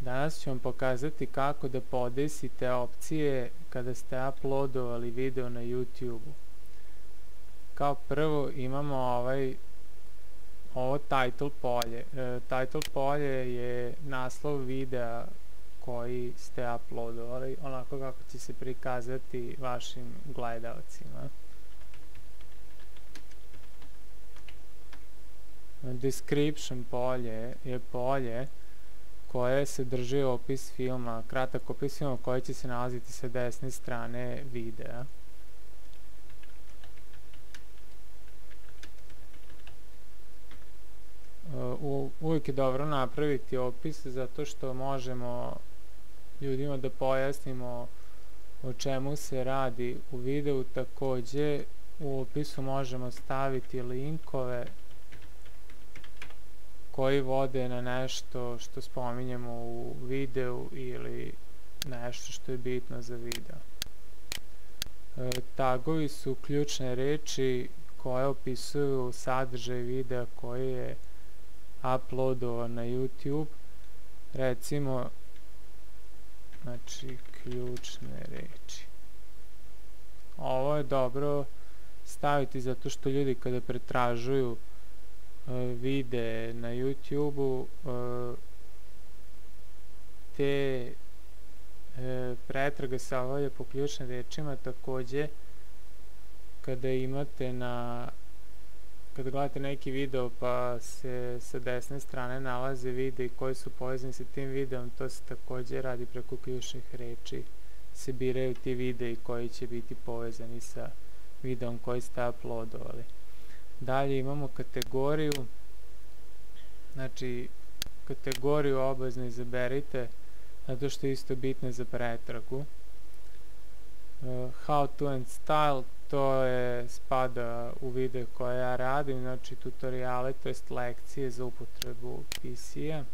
Danas ću vam pokazati kako da podesite opcije kada ste uploadovali video na YouTube-u. Kao prvo imamo ovo title polje. Title polje je naslov videa koji ste uploadovali, onako kako će se prikazati vašim gledalcima. Description polje je polje koje sadrži opis filma, kratak opis filma koji će se nalaziti sa desne strane videa. Uvijek je dobro napraviti opis zato što možemo ljudima da pojasnimo o čemu se radi u videu. Takođe u opisu možemo staviti linkove koji vode na nešto što spominjemo u videu ili nešto što je bitno za video. Tagovi su ključne reči koje opisuju sadržaj videa koji je uploadovan na YouTube. Recimo, znači, ključne reči. Ovo je dobro staviti zato što ljudi kada pretražuju videe na YouTube-u, te pretrage se obavlja po ključnim rečima. Takođe, kada gledate neki video pa se sa desne strane nalaze videi koji su povezani sa tim videom, to se takođe radi preko ključnih reči. Se biraju ti videi koji će biti povezani sa videom koji ste uploadovali. Dalje imamo kategoriju, znači kategoriju obavezno izaberite zato što je isto bitno za pretragu. How to and style, to spada u video koje ja radim, znači tutoriale, to jest lekcije za upotrebu PC-a.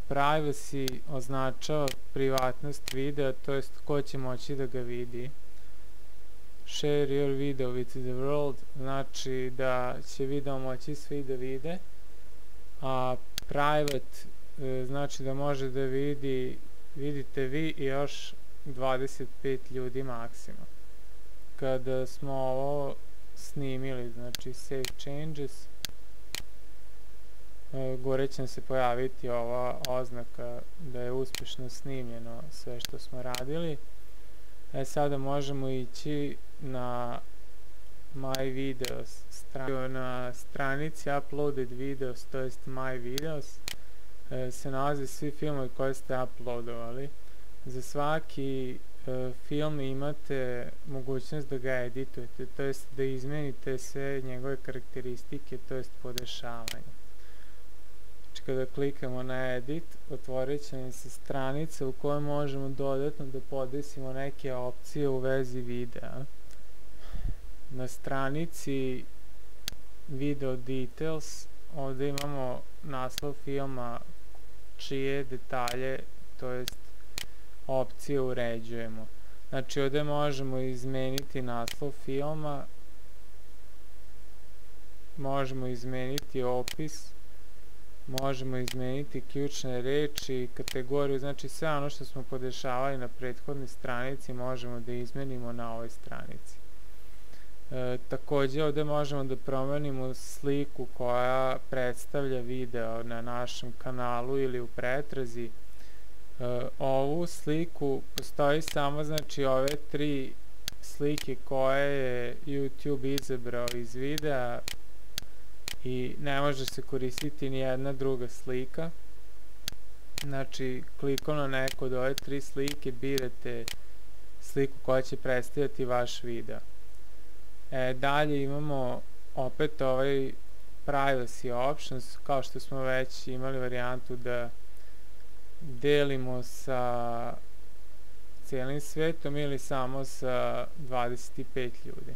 Privacy označava privatnost videa, to jest ko će moći da ga vidi. Share your video with the world, znači da će video moći svi da vide, a private znači da može da vidite vi i još 25 ljudi maksimum. Kada smo ovo snimili, znači save changes, gore će se pojaviti ova oznaka da je uspešno snimljeno sve što smo radili. Sada možemo ići na My Videos, na stranici Uploaded Videos, to jest My Videos, se nalaze svi filmovi koje ste uploadovali. Za svaki film imate mogućnost da ga editujete, to jest da izmenite sve njegove karakteristike, to jest podešavanje. Znači kada klikamo na edit, otvorit će nam se stranica u kojoj možemo dodatno da podesimo neke opcije u vezi videa. Na stranici Video Details ovde imamo naslov filma čije detalje, to jest opcije uređujemo. Znači ovde možemo izmeniti naslov filma, možemo izmeniti opis, možemo izmeniti ključne reči, kategoriju, znači sve ono što smo podešavali na prethodnoj stranici možemo da izmenimo na ovoj stranici. Takođe ovde možemo da promenimo sliku koja predstavlja video na našem kanalu ili u pretrazi. Ovu sliku postoji samo, znači ove tri slike koje je YouTube izabrao iz videa i ne može se koristiti ni jedna druga slika. Znači klikom na neku od ove tri slike birate sliku koja će predstavljati vaš video. Dalje imamo opet ovaj Privacy Options, kao što smo već imali varijantu da delimo sa cijelim svetom ili samo sa 25 ljudi.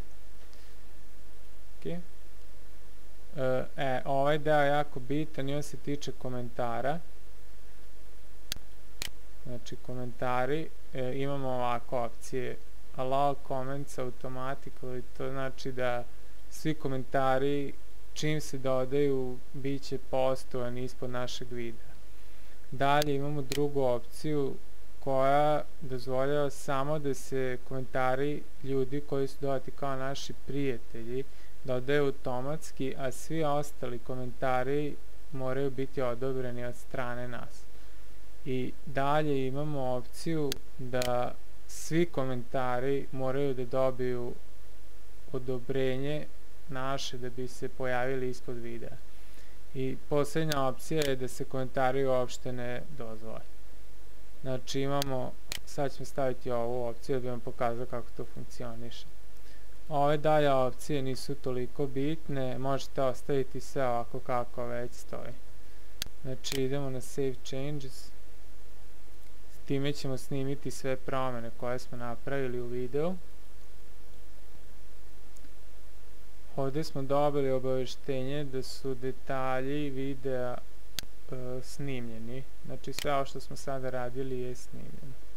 Ovaj deo je jako bitan i on se tiče komentara. Znači komentari, imamo ovako opcije Allow comments automatically, to znači da svi komentari čim se dodaju bit će postovani ispod našeg videa. Dalje imamo drugu opciju koja dozvoljava samo da se komentari ljudi koji su dodati kao naši prijatelji dodaju automatski, a svi ostali komentari moraju biti odobreni od strane nas. I dalje imamo opciju da svi komentari moraju da dobiju odobrenje naše da bi se pojavili ispod videa. I posljednja opcija je da se komentari uopšte ne dozvole. Znači imamo, sad ćemo staviti ovu opciju da bi vam pokazao kako to funkcioniše. Ove dalje opcije nisu toliko bitne, možete ostaviti sve ovako kako već stoji. Znači idemo na Save Changes. S time ćemo snimiti sve promjene koje smo napravili u videu. Ovdje smo dobili obaveštenje da su detalji videa snimljeni. Znači sve ovo što smo sada radili je snimljeno.